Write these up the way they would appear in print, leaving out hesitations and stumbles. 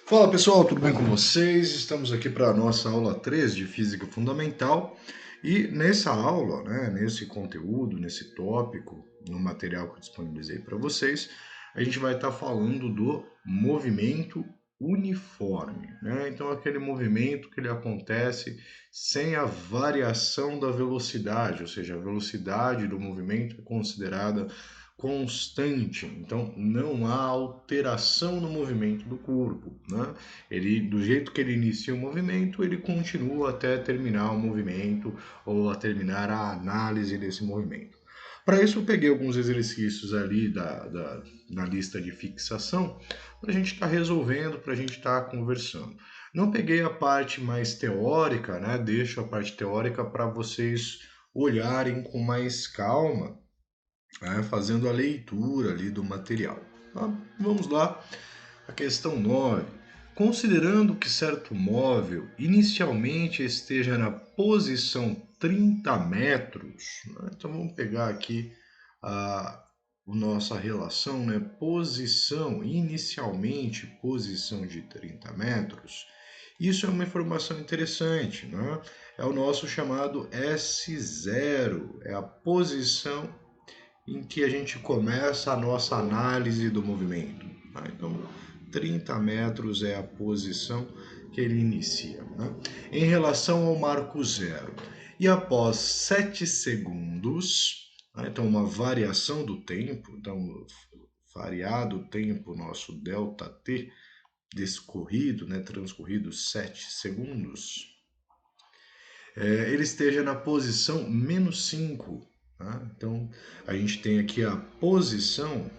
Fala pessoal, tudo bem com vocês? Estamos aqui para a nossa aula 3 de Física Fundamental e nessa aula, nesse conteúdo, nesse tópico, no material que eu disponibilizei para vocês, a gente vai estar falando do movimento uniforme, né? Então aquele movimento que ele acontece sem a variação da velocidade, ou seja, a velocidade do movimento é considerada constante, então não há alteração no movimento do corpo, né? Ele, do jeito que ele inicia o movimento, ele continua até terminar o movimento ou a terminar a análise desse movimento. Para isso, eu peguei alguns exercícios ali da lista de fixação para a gente estar resolvendo, para a gente estar conversando. Não peguei a parte mais teórica, né? Deixo a parte teórica para vocês olharem com mais calma, né, fazendo a leitura ali do material. Tá? Vamos lá, a questão 9. Considerando que certo móvel inicialmente esteja na posição 30 metros, né, então vamos pegar aqui a nossa relação, né? Posição, inicialmente posição de 30 metros. Isso é uma informação interessante, né? É o nosso chamado S0, é a posição em que a gente começa a nossa análise do movimento. Tá? Então, 30 metros é a posição que ele inicia. Né? Em relação ao marco zero. E após 7 segundos, né? Então uma variação do tempo, então variado o tempo nosso ΔT descorrido, né? Transcorrido 7 segundos, ele esteja na posição menos 5. Tá? Então, a gente tem aqui a posição,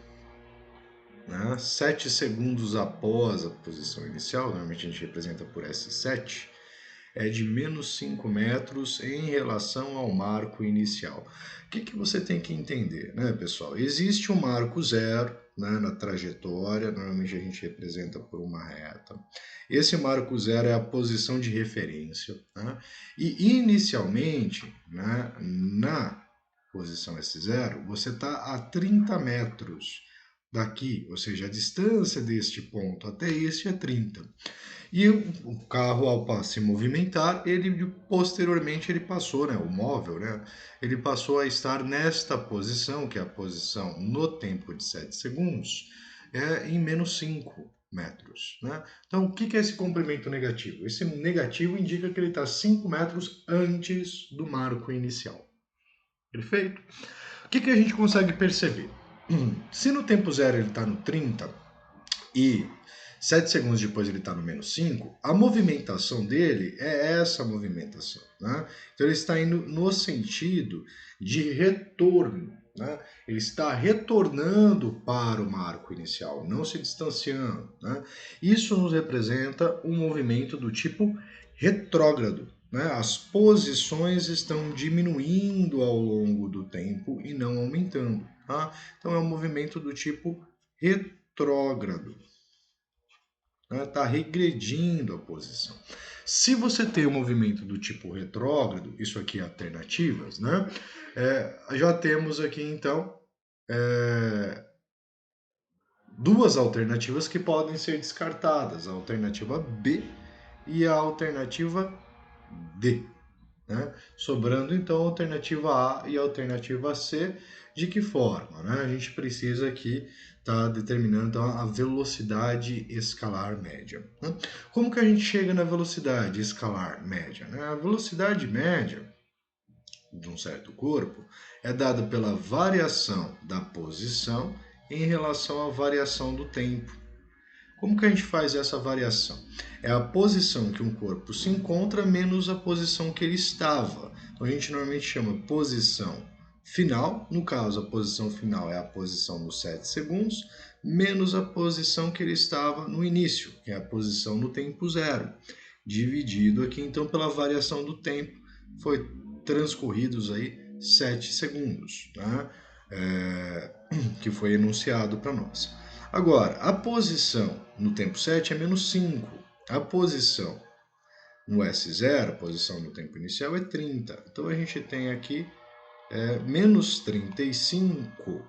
né, 7 segundos após a posição inicial, normalmente a gente representa por S7, é de menos 5 metros em relação ao marco inicial. O que você tem que entender, né, pessoal? Existe um marco zero, né, na trajetória, normalmente a gente representa por uma reta. Esse marco zero é a posição de referência. Né? E inicialmente, né, na posição S0, você está a 30 metros daqui, ou seja, a distância deste ponto até este é 30. E o carro, ao se movimentar, ele posteriormente ele passou, né, o móvel, né, ele passou a estar nesta posição, que é a posição no tempo de 7 segundos, em menos 5 metros. Né? Então, o que é esse complemento negativo? Esse negativo indica que ele está 5 metros antes do marco inicial. Perfeito? O que a gente consegue perceber? Se no tempo zero ele está no 30 e 7 segundos depois ele está no menos 5, a movimentação dele é essa movimentação. Né? Então ele está indo no sentido de retorno. Né? Ele está retornando para o marco inicial, não se distanciando. Né? Isso nos representa um movimento do tipo retrógrado. Né? As posições estão diminuindo ao longo do tempo e não aumentando. Tá? Então é um movimento do tipo retrógrado. Está regredindo a posição. Se você tem um movimento do tipo retrógrado, isso aqui é alternativas, né? Já temos aqui então duas alternativas que podem ser descartadas, a alternativa B e a alternativa D. Né? Sobrando então a alternativa A e a alternativa C. De que forma? Né? A gente precisa aqui estar determinando então, a velocidade escalar média. Né? Como que a gente chega na velocidade escalar média? Né? A velocidade média de um certo corpo é dada pela variação da posição em relação à variação do tempo. Como que a gente faz essa variação? É a posição que um corpo se encontra menos a posição que ele estava. Então a gente normalmente chama posição final, no caso a posição final é a posição nos 7 segundos, menos a posição que ele estava no início, que é a posição no tempo zero, dividido aqui então pela variação do tempo, foi transcorridos aí 7 segundos, né? Que foi enunciado para nós. Agora, a posição no tempo 7 é menos 5. A posição no S0, a posição no tempo inicial, é 30. Então a gente tem aqui menos 35.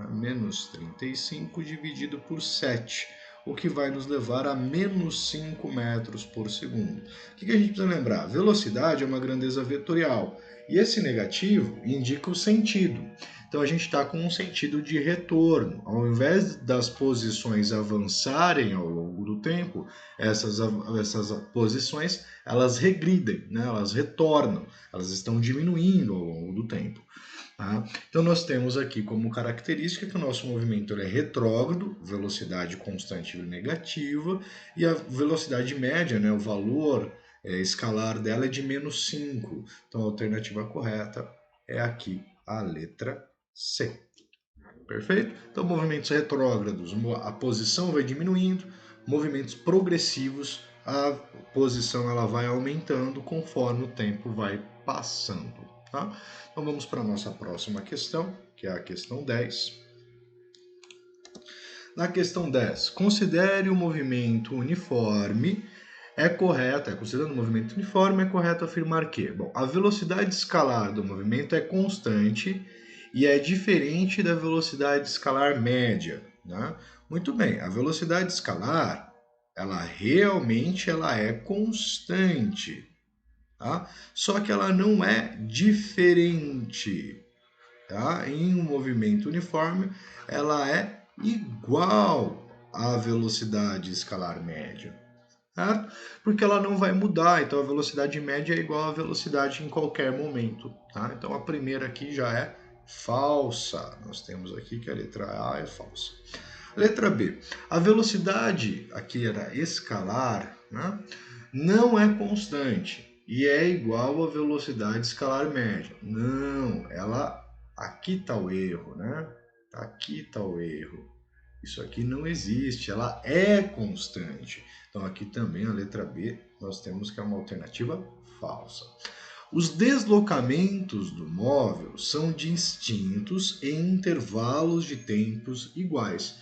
Menos 35 dividido por 7. o que vai nos levar a menos 5 metros por segundo. O que a gente precisa lembrar? Velocidade é uma grandeza vetorial, e esse negativo indica o sentido. Então a gente está com um sentido de retorno. Ao invés das posições avançarem ao longo do tempo, essas posições elas regridem, né? Elas retornam, elas estão diminuindo ao longo do tempo. Tá? Então nós temos aqui como característica que o nosso movimento é retrógrado, velocidade constante negativa, e a velocidade média, né, o valor escalar dela é de menos 5. Então a alternativa correta é aqui a letra C. Perfeito? Então movimentos retrógrados, a posição vai diminuindo, movimentos progressivos, a posição ela vai aumentando conforme o tempo vai passando. Tá? Então vamos para a nossa próxima questão, que é a questão 10. Na questão 10, considere o movimento uniforme. Considerando o movimento uniforme, é correto afirmar que, bom, a velocidade escalar do movimento é constante e é diferente da velocidade escalar média. Né? Muito bem, a velocidade escalar, ela realmente é constante. Tá? Só que ela não é diferente. Tá? Em um movimento uniforme, ela é igual à velocidade escalar média. Certo? Porque ela não vai mudar, então a velocidade média é igual à velocidade em qualquer momento. Tá? Então a primeira aqui já é falsa. Nós temos aqui que a letra A é falsa. Letra B. A velocidade aqui era escalar, né? Não é constante e é igual à velocidade escalar média. Não, aqui está o erro, né? Aqui está o erro. Isso aqui não existe, ela é constante. Então aqui também a letra B nós temos que é uma alternativa falsa. Os deslocamentos do móvel são distintos em intervalos de tempos iguais.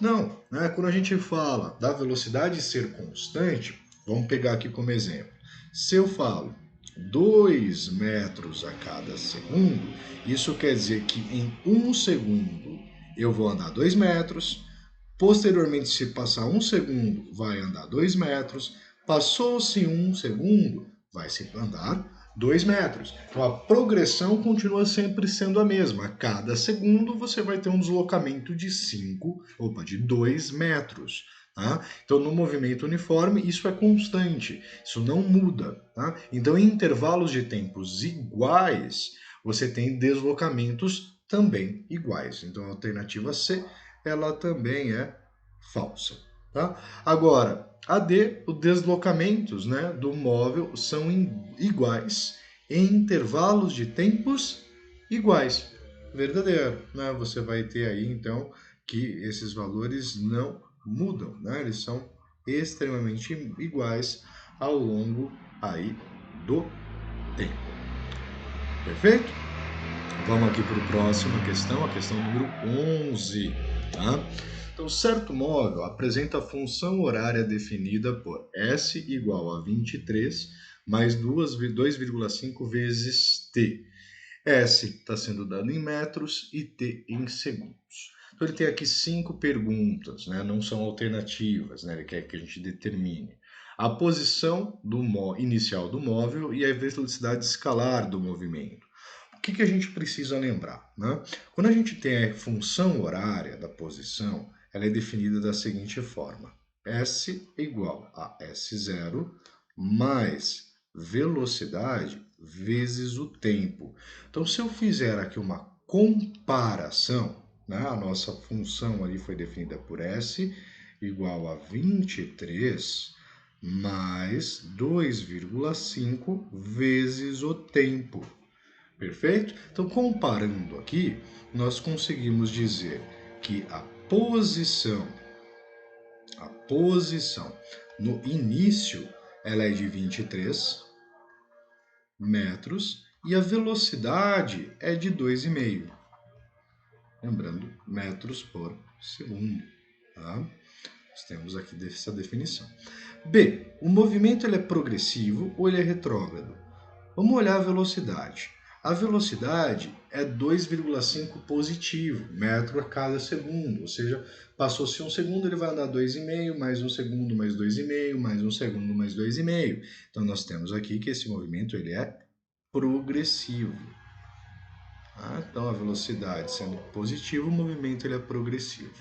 Não, né? Quando a gente fala da velocidade ser constante, vamos pegar aqui como exemplo. Se eu falo 2 metros a cada segundo, isso quer dizer que em 1 segundo eu vou andar 2 metros, posteriormente, se passar 1 segundo, vai andar 2 metros, passou-se 1 segundo, vai se andar 2 metros. Então a progressão continua sempre sendo a mesma. A cada segundo você vai ter um deslocamento de 2 metros. Tá? Então no movimento uniforme isso é constante, isso não muda. Tá? Então em intervalos de tempos iguais, você tem deslocamentos também iguais. Então a alternativa C, ela também é falsa. Tá? Agora, a D, os deslocamentos, né, do móvel são iguais em intervalos de tempos iguais. Verdadeiro, né? Você vai ter aí então que esses valores não mudam, né? Eles são extremamente iguais ao longo aí do tempo. Perfeito? Vamos aqui para a próxima questão, a questão número 11. Tá? Então, certo móvel apresenta a função horária definida por S igual a 23 mais 2,5 vezes T. S está sendo dado em metros e T em segundos. Então, ele tem aqui 5 perguntas, né? Não são alternativas, né? Ele quer que a gente determine a posição inicial do móvel e a velocidade escalar do movimento. O que a gente precisa lembrar? Né? Quando a gente tem a função horária da posição, ela é definida da seguinte forma. S igual a S0 mais velocidade vezes o tempo. Então, se eu fizer aqui uma comparação, né, a nossa função ali foi definida por S igual a 23 mais 2,5 vezes o tempo. Perfeito? Então, comparando aqui, nós conseguimos dizer que a posição no início ela é de 23 metros e a velocidade é de 2,5. Lembrando, metros por segundo. Tá? Nós temos aqui essa definição. B. O movimento ele é progressivo ou ele é retrógrado? Vamos olhar a velocidade. A velocidade é 2,5 positivo, metro a cada segundo, ou seja, passou-se um segundo, ele vai andar 2,5, mais um segundo, mais 2,5, mais um segundo, mais 2,5. Então, nós temos aqui que esse movimento ele é progressivo. Então, a velocidade sendo positiva, o movimento ele é progressivo.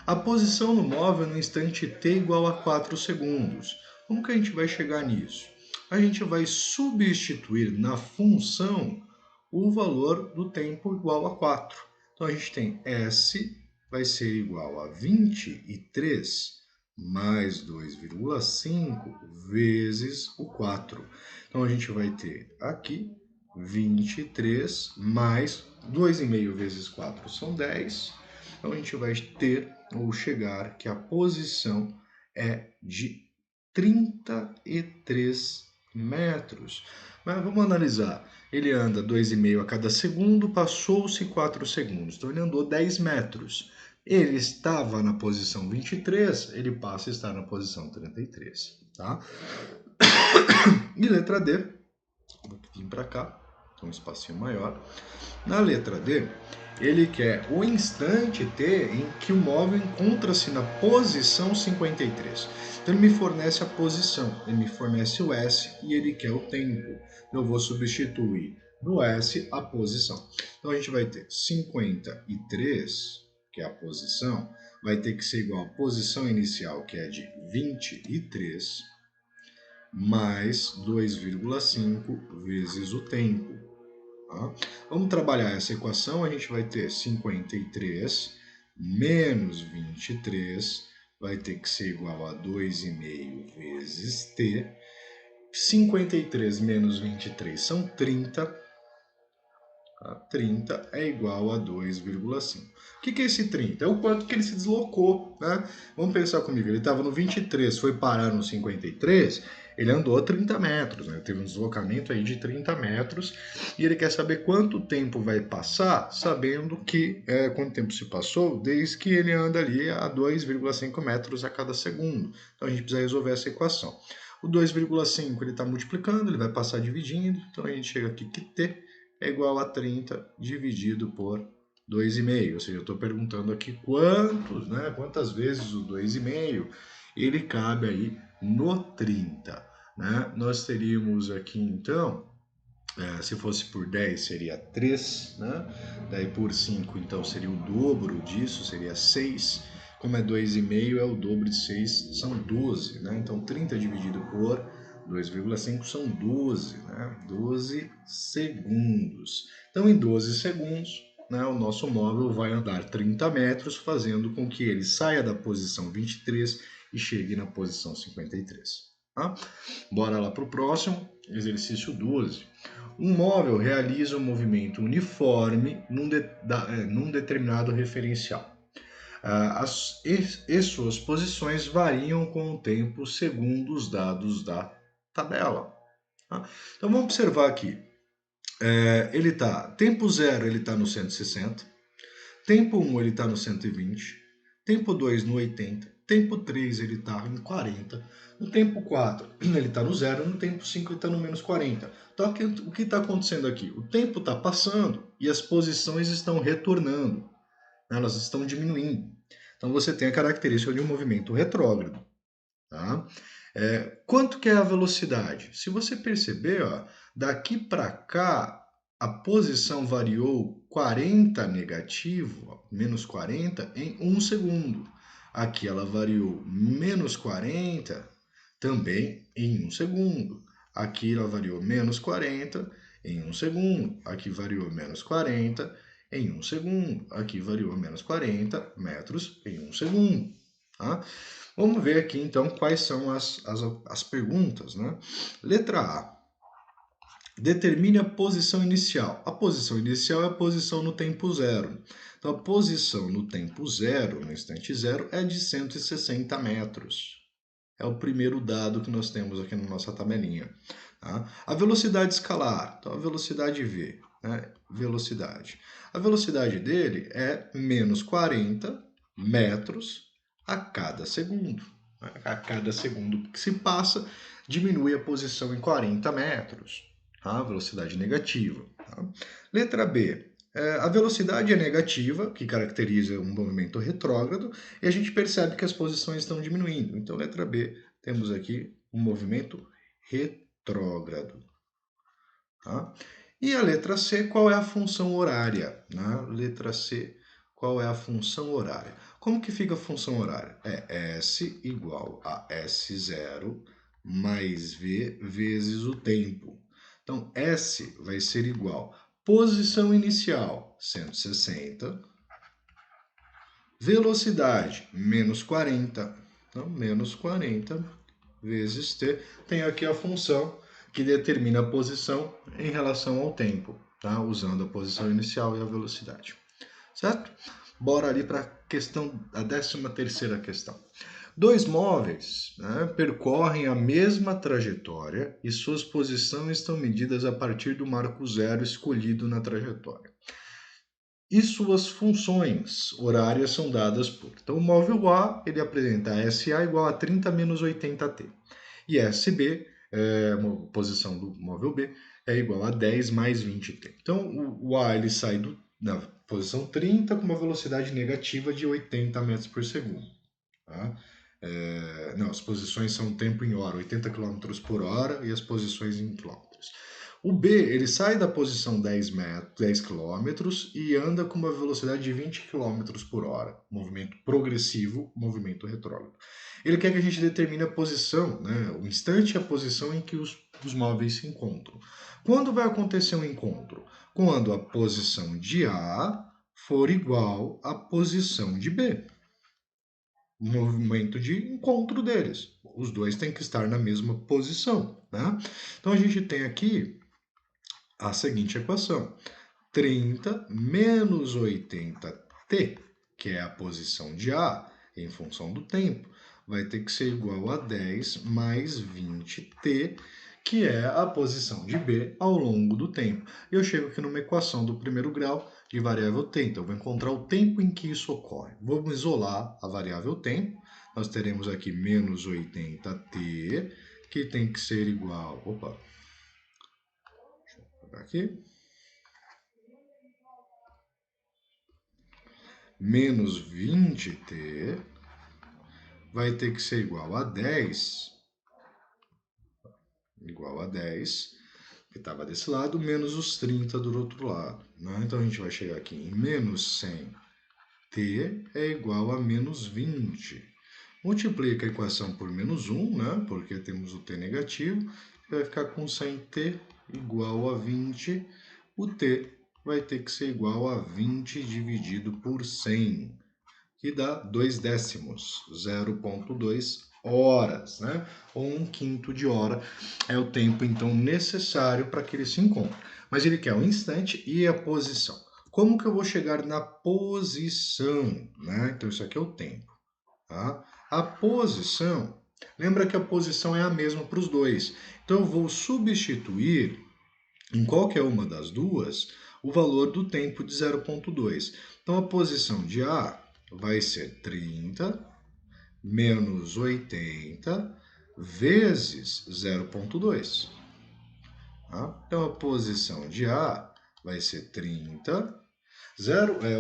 A posição no móvel no instante t igual a 4 segundos. Como que a gente vai chegar nisso? A gente vai substituir na função o valor do tempo igual a 4. Então, a gente tem S vai ser igual a 23 mais 2,5 vezes o 4. Então, a gente vai ter aqui 23 mais 2,5 vezes 4 são 10. Então, a gente vai ter ou chegar que a posição é de 33 metros. Mas vamos analisar. Ele anda 2,5 a cada segundo, passou-se 4 segundos. Então, ele andou 10 metros. Ele estava na posição 23, ele passa a estar na posição 33. Tá? E letra D, vou vir para cá, um espacinho maior. Na letra D, ele quer o instante t em que o móvel encontra-se na posição 53. Então ele me fornece a posição, ele me fornece o S e ele quer o tempo. Eu vou substituir no S a posição. Então a gente vai ter 53, que é a posição, vai ter que ser igual à posição inicial, que é de 23, mais 2,5 vezes o tempo. Tá? Vamos trabalhar essa equação, a gente vai ter 53 menos 23 vai ter que ser igual a 2,5 vezes t. 53 menos 23 são 30. 30 é igual a 2,5. O que é esse 30? É o quanto que ele se deslocou, né? Vamos pensar comigo, ele estava no 23, foi parar no 53, ele andou 30 metros, né? Teve um deslocamento aí de 30 metros e ele quer saber quanto tempo vai passar, sabendo que quanto tempo se passou, desde que ele anda ali a 2,5 metros a cada segundo. Então a gente precisa resolver essa equação. O 2,5 ele está multiplicando, ele vai passar dividindo, então a gente chega aqui que t é igual a 30 dividido por 2,5. Ou seja, eu estou perguntando aqui quantas vezes o 2,5 ele cabe aí no 30. Né? Nós teríamos aqui, então, se fosse por 10 seria 3, né? Daí por 5, então, seria o dobro disso, seria 6. Como é 2,5, é o dobro de 6, são 12. Né? Então, 30 dividido por 2,5 são 12, né? 12 segundos. Então, em 12 segundos, né, o nosso móvel vai andar 30 metros, fazendo com que ele saia da posição 23 e chegue na posição 53. Tá? Bora lá para o próximo, exercício 12. Um móvel realiza um movimento uniforme num determinado referencial. E suas posições variam com o tempo segundo os dados da tabela. Tá? Então vamos observar aqui. Ele está, tempo 0 ele está no 160, tempo 1 ele está no 120, tempo 2 no 80, tempo 3 ele está em 40, no tempo 4 ele está no 0, no tempo 5 ele está no menos 40. Então o que está acontecendo aqui? O tempo está passando e as posições estão retornando, elas estão diminuindo. Então você tem a característica de um movimento retrógrado. Tá? Quanto que é a velocidade? Se você perceber, ó, daqui para cá a posição variou 40 negativo, ó, menos 40 em 1 segundo. Aqui ela variou menos 40 também em 1 segundo. Aqui ela variou menos 40 em 1 segundo. Aqui variou menos 40 em 1 segundo. Aqui variou menos 40 metros em 1 segundo. Tá? Vamos ver aqui então quais são as perguntas. Né? Letra A. Determine a posição inicial. A posição inicial é a posição no tempo zero. Então, a posição no tempo zero, no instante zero, é de 160 metros. É o primeiro dado que nós temos aqui na nossa tabelinha. Tá? A velocidade escalar, então a velocidade V, né? Velocidade. A velocidade dele é menos 40 metros a cada segundo. A cada segundo que se passa, diminui a posição em 40 metros. Tá? Velocidade negativa. Tá? Letra B. A velocidade é negativa, que caracteriza um movimento retrógrado, e a gente percebe que as posições estão diminuindo. Então, letra B, temos aqui um movimento retrógrado. Tá? E a letra C, qual é a função horária? Né? Letra C, qual é a função horária? Como que fica a função horária? É S igual a S0 mais V vezes o tempo. Então, S vai ser igual a posição inicial, 160, velocidade, menos 40. Então, menos 40 vezes T. Tem aqui a função que determina a posição em relação ao tempo, tá? Usando a posição inicial e a velocidade, certo? Bora ali para a 13ª questão. Dois móveis, né, percorrem a mesma trajetória e suas posições estão medidas a partir do marco zero escolhido na trajetória. E suas funções horárias são dadas por... Então, o móvel A, ele apresenta SA igual a 30 menos 80T. E SB, a posição do móvel B, é igual a 10 mais 20T. Então, o A ele sai na posição 30 com uma velocidade negativa de 80 metros por segundo. Tá? Não, as posições são tempo em hora, 80 km por hora, e as posições em quilômetros. O B, ele sai da posição 10 km e anda com uma velocidade de 20 km por hora. Movimento progressivo, movimento retrógrado. Ele quer que a gente determine a posição, né, o instante e a posição em que os móveis se encontram. Quando vai acontecer um encontro? Quando a posição de A for igual à posição de B. O movimento de encontro deles. Os dois têm que estar na mesma posição, né? Então a gente tem aqui a seguinte equação: 30 menos 80t, que é a posição de A em função do tempo, vai ter que ser igual a 10 mais 20t, que é a posição de B ao longo do tempo. Eu chego aqui numa equação do primeiro grau de variável t, então eu vou encontrar o tempo em que isso ocorre. Vamos isolar a variável tempo. Nós teremos aqui menos 80t, que tem que ser igual... Opa! Deixa eu pegar aqui. Menos 20t vai ter que ser igual a 10, que estava desse lado, menos os 30 do outro lado. Né? Então a gente vai chegar aqui em menos 100t é igual a menos 20. Multiplica a equação por menos 1, né? Porque temos o t negativo, vai ficar com 100t igual a 20. O t vai ter que ser igual a 20 dividido por 100, que dá 2 décimos, 0,2 horas, né? Ou 1/5 de hora é o tempo, então, necessário para que ele se encontre. Mas ele quer o instante e a posição. Como que eu vou chegar na posição, né? Então, isso aqui é o tempo, tá? A posição, lembra que a posição é a mesma para os dois. Então, eu vou substituir em qualquer uma das duas o valor do tempo de 0,2. Então, a posição de A vai ser 30 menos 80 vezes 0,2. Tá? Então, a posição de A vai ser 30,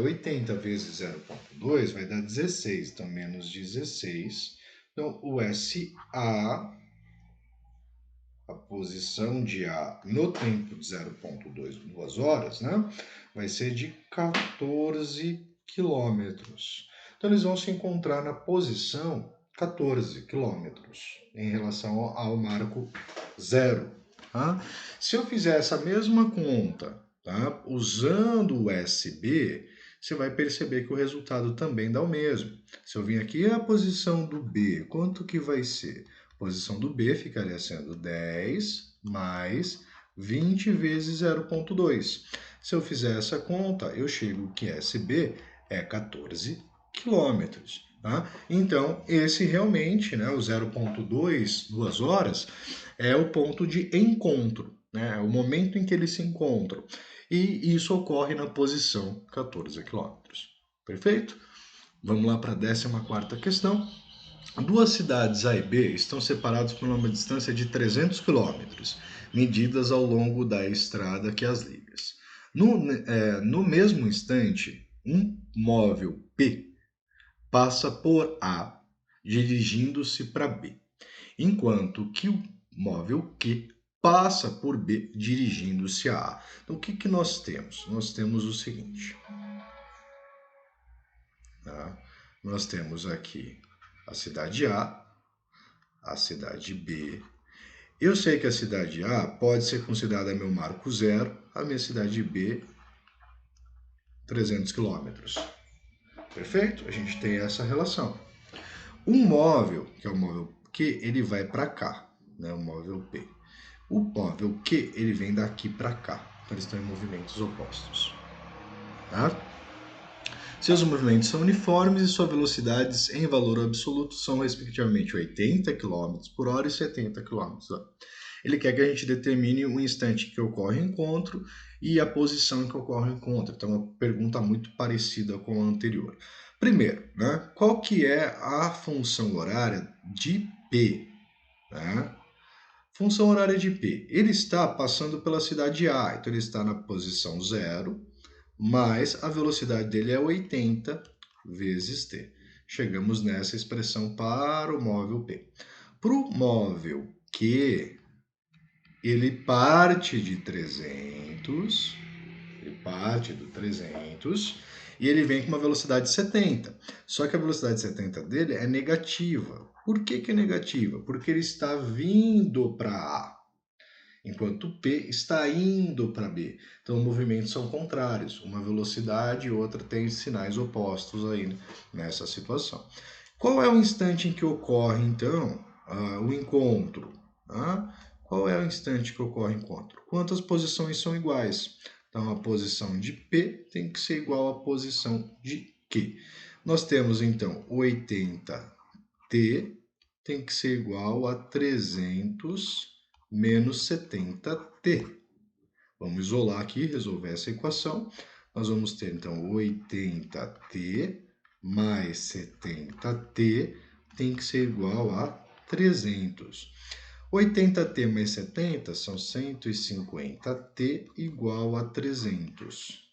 80 vezes 0,2 vai dar 16, então menos 16. Então, o SA, a posição de A no tempo de 0,2, 2 horas, né, vai ser de 14 quilômetros. Então, eles vão se encontrar na posição 14 quilômetros em relação ao marco zero. Tá? Se eu fizer essa mesma conta, tá, usando o SB, você vai perceber que o resultado também dá o mesmo. Se eu vim aqui a posição do B, quanto que vai ser? A posição do B ficaria sendo 10 mais 20 vezes 0,2. Se eu fizer essa conta, eu chego que SB é 14 quilômetros. Tá? Então, esse realmente, né, o 0,2, 2 horas, é o ponto de encontro, né, é o momento em que eles se encontram. E isso ocorre na posição 14 quilômetros. Perfeito? Vamos lá para a 14ª questão. Duas cidades A e B estão separadas por uma distância de 300 quilômetros, medidas ao longo da estrada que as liga. No mesmo instante, um móvel P passa por A, dirigindo-se para B, enquanto que o móvel Q passa por B, dirigindo-se a A. Então, o que nós temos? Nós temos o seguinte, tá? Nós temos aqui a cidade a cidade B. Eu sei que a cidade A pode ser considerada meu marco zero, a minha cidade B, 300 quilômetros. Perfeito? A gente tem essa relação. Um móvel, que é o móvel Q, ele vai para cá, né? O móvel P. O móvel Q, ele vem daqui para cá. Então, eles estão em movimentos opostos. Tá? Seus movimentos são uniformes e suas velocidades em valor absoluto são, respectivamente, 80 km por hora e 70 km por hora. Ele quer que a gente determine o instante que ocorre o encontro e a posição em que ocorre o encontro. Então, é uma pergunta muito parecida com a anterior. Primeiro, né, qual que é a função horária de P? Né? Função horária de P. Ele está passando pela cidade A, então ele está na posição 0, mas a velocidade dele é 80 vezes t. Chegamos nessa expressão para o móvel P. Para o móvel Q, ele parte de 300, e ele vem com uma velocidade 70. Só que a velocidade 70 dele é negativa. Por que é negativa? Porque ele está vindo para A, enquanto P está indo para B. Então, os movimentos são contrários. Uma velocidade e outra tem sinais opostos aí nessa situação. Qual é o instante em que ocorre, então, o encontro? Qual é o instante que ocorre o encontro? Quantas posições são iguais? Então, a posição de P tem que ser igual à posição de Q. Nós temos, então, 80T tem que ser igual a 300 menos 70T. Vamos isolar aqui, resolver essa equação. Nós vamos ter, então, 80T mais 70T tem que ser igual a 300. 80T mais 70 são 150T igual a 300.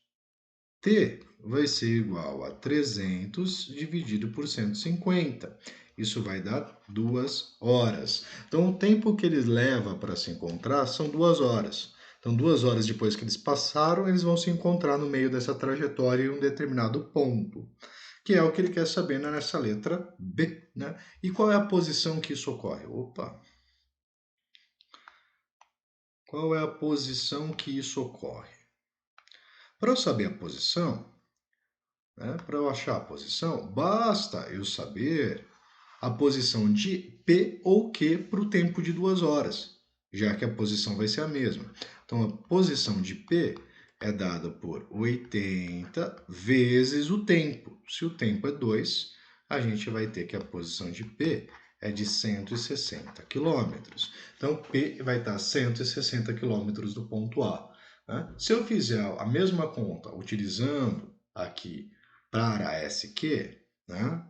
T vai ser igual a 300 dividido por 150. Isso vai dar 2 horas. Então, o tempo que eles levam para se encontrar são 2 horas. Então, 2 horas depois que eles passaram, eles vão se encontrar no meio dessa trajetória em um determinado ponto, que é o que ele quer saber nessa letra B, né? E qual é a posição que isso ocorre? Qual é a posição que isso ocorre? Para eu saber a posição, né, para eu achar a posição, basta eu saber a posição de P ou Q para o tempo de 2 horas, já que a posição vai ser a mesma. Então, a posição de P é dada por 80 vezes o tempo. Se o tempo é 2, a gente vai ter que a posição de P é de 160 km. Então, P vai estar a 160 km do ponto A. Né? Se eu fizer a mesma conta utilizando aqui para SQ, né?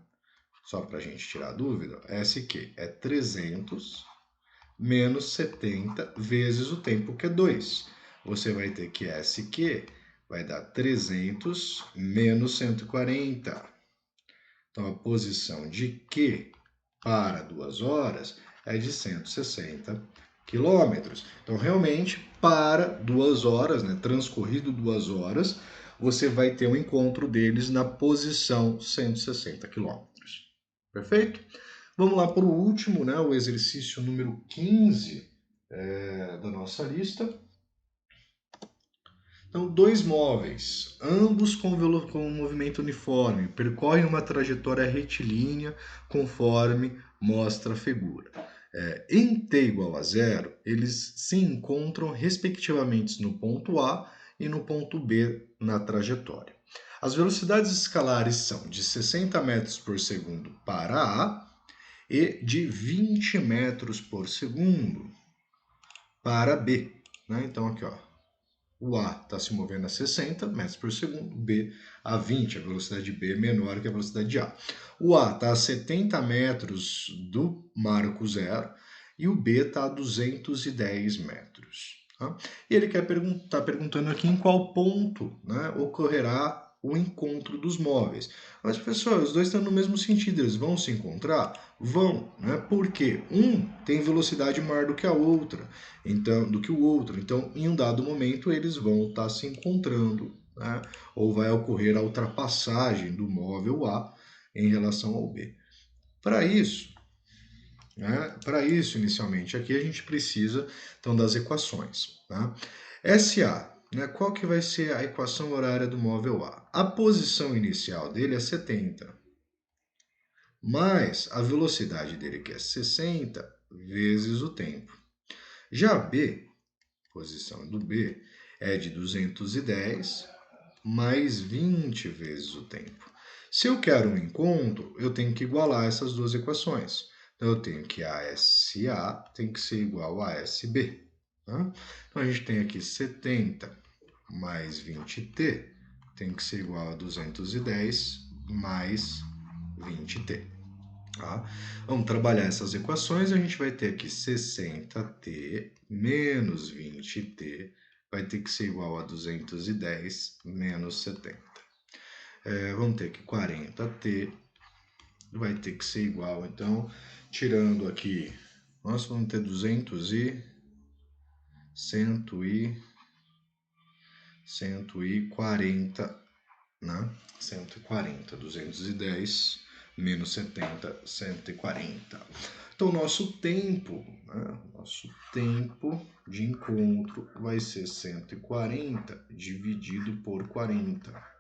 Só para a gente tirar a dúvida, SQ é 300 menos 70 vezes o tempo, que é 2. Você vai ter que SQ vai dar 300 menos 140. Então, a posição de Q para 2 horas é de 160 quilômetros. Então, realmente, para 2 horas, né, transcorrido 2 horas, você vai ter um encontro deles na posição 160 quilômetros. Perfeito? Vamos lá para o último, né, o exercício número 15 da nossa lista. Então, dois móveis, ambos com movimento uniforme, percorrem uma trajetória retilínea conforme mostra a figura. Em t igual a zero, eles se encontram respectivamente no ponto A e no ponto B na trajetória. As velocidades escalares são de 60 metros por segundo para A e de 20 metros por segundo para B. Né? Então, aqui, ó, o A está se movendo a 60 metros por segundo, B a 20, a velocidade de B é menor que a velocidade de A. O A está a 70 metros do marco zero e o B está a 210 metros. Tá? E ele está perguntando aqui em qual ponto, né, ocorrerá o encontro dos móveis. Mas, professor, os dois estão no mesmo sentido, eles vão se encontrar? Vão, né? Porque um tem velocidade maior do que a outra, então, do que o outro. Então, em um dado momento, eles vão estar se encontrando, né? Ou vai ocorrer a ultrapassagem do móvel A em relação ao B. Para isso, né? Para isso, inicialmente, aqui a gente precisa então das equações. Tá? SA, né? Qual que vai ser a equação horária do móvel A? A posição inicial dele é 70, mais a velocidade dele, que é 60, vezes o tempo. Já B, posição do B, é de 210 mais 20 vezes o tempo. Se eu quero um encontro, eu tenho que igualar essas duas equações. Então, eu tenho que SA tem que ser igual a SB. Tá? Então, a gente tem aqui 70 mais 20t tem que ser igual a 210 mais 20t. Tá? Vamos trabalhar essas equações, a gente vai ter aqui 60t menos 20t vai ter que ser igual a 210 menos 70. Vamos ter que 40t vai ter que ser igual, então, tirando aqui, nós vamos ter 200 e 140, né? 140, 210 menos 70, 140. Então, nosso tempo, né? Nosso tempo de encontro vai ser 140 dividido por 40.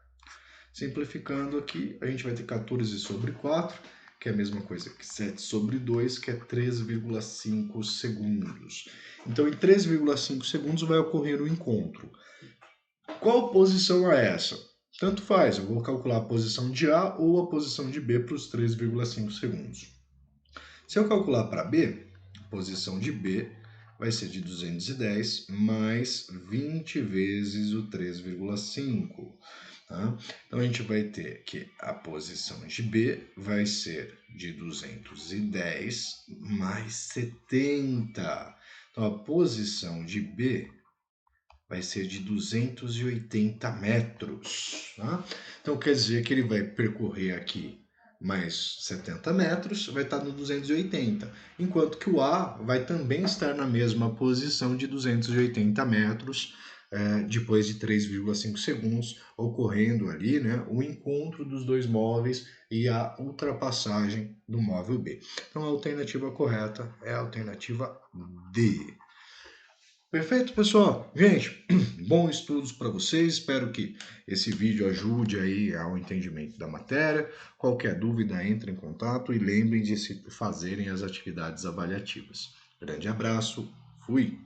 Simplificando aqui, a gente vai ter 14 sobre 4, que é a mesma coisa que 7 sobre 2, que é 3,5 segundos. Então, em 3,5 segundos vai ocorrer o encontro. Qual posição é essa? Tanto faz, eu vou calcular a posição de A ou a posição de B para os 3,5 segundos. Se eu calcular para B, a posição de B vai ser de 210 mais 20 vezes o 3,5. Tá? Então, a gente vai ter que a posição de B vai ser de 210 mais 70. Então, a posição de B vai ser de 280 metros. Tá? Então, quer dizer que ele vai percorrer aqui mais 70 metros, vai estar no 280, enquanto que o A vai também estar na mesma posição de 280 metros, depois de 3,5 segundos, ocorrendo ali, né, o encontro dos dois móveis e a ultrapassagem do móvel B. Então, a alternativa correta é a alternativa D. Perfeito, pessoal? Gente, bons estudos para vocês. Espero que esse vídeo ajude aí ao entendimento da matéria. Qualquer dúvida, entre em contato e lembrem de se fazerem as atividades avaliativas. Grande abraço, fui!